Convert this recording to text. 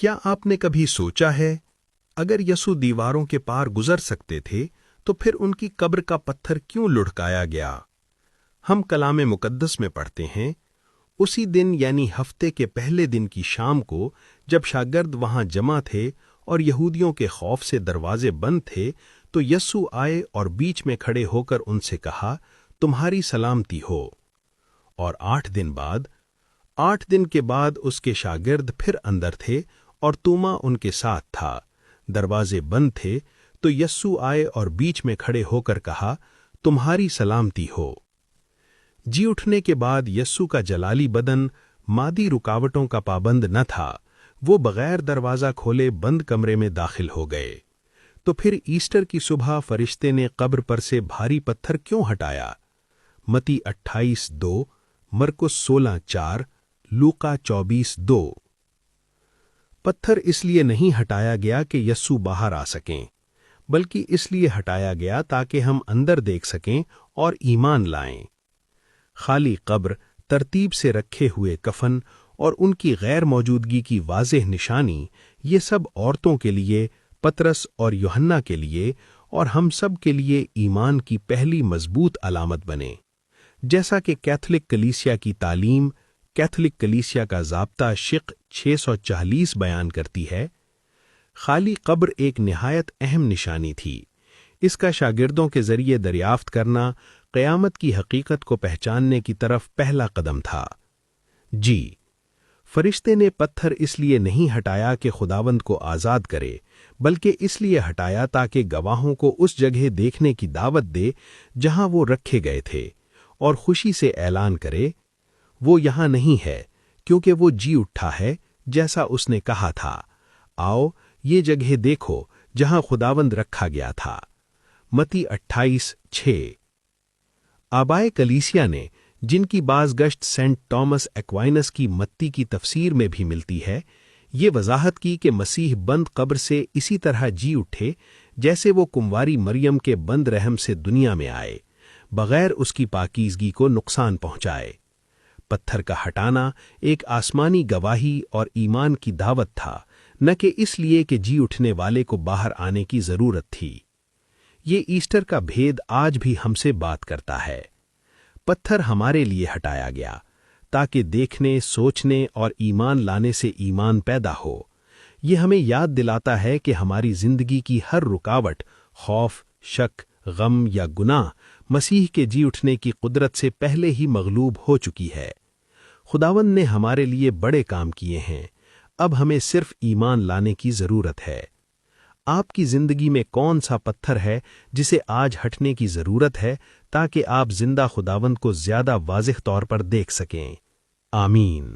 کیا آپ نے کبھی سوچا ہے اگر یسوع دیواروں کے پار گزر سکتے تھے تو پھر ان کی قبر کا پتھر کیوں لڑکایا گیا؟ ہم کلام مقدس میں پڑھتے ہیں، اسی دن یعنی ہفتے کے پہلے دن کی شام کو جب شاگرد وہاں جمع تھے اور یہودیوں کے خوف سے دروازے بند تھے تو یسوع آئے اور بیچ میں کھڑے ہو کر ان سے کہا، تمہاری سلامتی ہو۔ اور 8 دن کے بعد اس کے شاگرد پھر اندر تھے اور توما ان کے ساتھ تھا، دروازے بند تھے تو یسوع آئے اور بیچ میں کھڑے ہو کر کہا، تمہاری سلامتی ہو۔ جی اٹھنے کے بعد یسوع کا جلالی بدن مادی رکاوٹوں کا پابند نہ تھا، وہ بغیر دروازہ کھولے بند کمرے میں داخل ہو گئے۔ تو پھر ایسٹر کی صبح فرشتے نے قبر پر سے بھاری پتھر کیوں ہٹایا؟ متی 28:2، مرکس 16:4، لوقا 24:2۔ پتھر اس لیے نہیں ہٹایا گیا کہ یسوع باہر آ سکیں، بلکہ اس لیے ہٹایا گیا تاکہ ہم اندر دیکھ سکیں اور ایمان لائیں۔ خالی قبر، ترتیب سے رکھے ہوئے کفن اور ان کی غیر موجودگی کی واضح نشانی، یہ سب عورتوں کے لیے، پطرس اور یوحنا کے لیے اور ہم سب کے لیے ایمان کی پہلی مضبوط علامت بنے۔ جیسا کہ کیتھولک کلیسیا کی تعلیم، کیتھولک کلیسیا کا ضابطہ شق 640 بیان کرتی ہے، خالی قبر ایک نہایت اہم نشانی تھی۔ اس کا شاگردوں کے ذریعے دریافت کرنا قیامت کی حقیقت کو پہچاننے کی طرف پہلا قدم تھا۔ جی، فرشتے نے پتھر اس لیے نہیں ہٹایا کہ خداوند کو آزاد کرے، بلکہ اس لیے ہٹایا تاکہ گواہوں کو اس جگہ دیکھنے کی دعوت دے جہاں وہ رکھے گئے تھے، اور خوشی سے اعلان کرے، وہ یہاں نہیں ہے کیونکہ وہ جی اٹھا ہے جیسا اس نے کہا تھا۔ آؤ یہ جگہ دیکھو جہاں خداوند رکھا گیا تھا۔ متی 28:6۔ آبائے کلیسیا نے، جن کی باز گشت سینٹ ٹامس ایکوائنس کی متی کی تفسیر میں بھی ملتی ہے، یہ وضاحت کی کہ مسیح بند قبر سے اسی طرح جی اٹھے جیسے وہ کنواری مریم کے بند رحم سے دنیا میں آئے، بغیر اس کی پاکیزگی کو نقصان پہنچائے۔ پتھر کا ہٹانا ایک آسمانی گواہی اور ایمان کی دعوت تھا، نہ کہ اس لیے کہ جی اٹھنے والے کو باہر آنے کی ضرورت تھی۔ یہ ایسٹر کا بھید آج بھی ہم سے بات کرتا ہے۔ پتھر ہمارے لیے ہٹایا گیا تاکہ دیکھنے، سوچنے اور ایمان لانے سے ایمان پیدا ہو۔ یہ ہمیں یاد دلاتا ہے کہ ہماری زندگی کی ہر رکاوٹ، خوف، شک، غم یا گناہ مسیح کے جی اٹھنے کی قدرت سے پہلے ہی مغلوب ہو چکی ہے۔ خداوند نے ہمارے لیے بڑے کام کیے ہیں، اب ہمیں صرف ایمان لانے کی ضرورت ہے۔ آپ کی زندگی میں کون سا پتھر ہے جسے آج ہٹنے کی ضرورت ہے تاکہ آپ زندہ خداوند کو زیادہ واضح طور پر دیکھ سکیں؟ آمین۔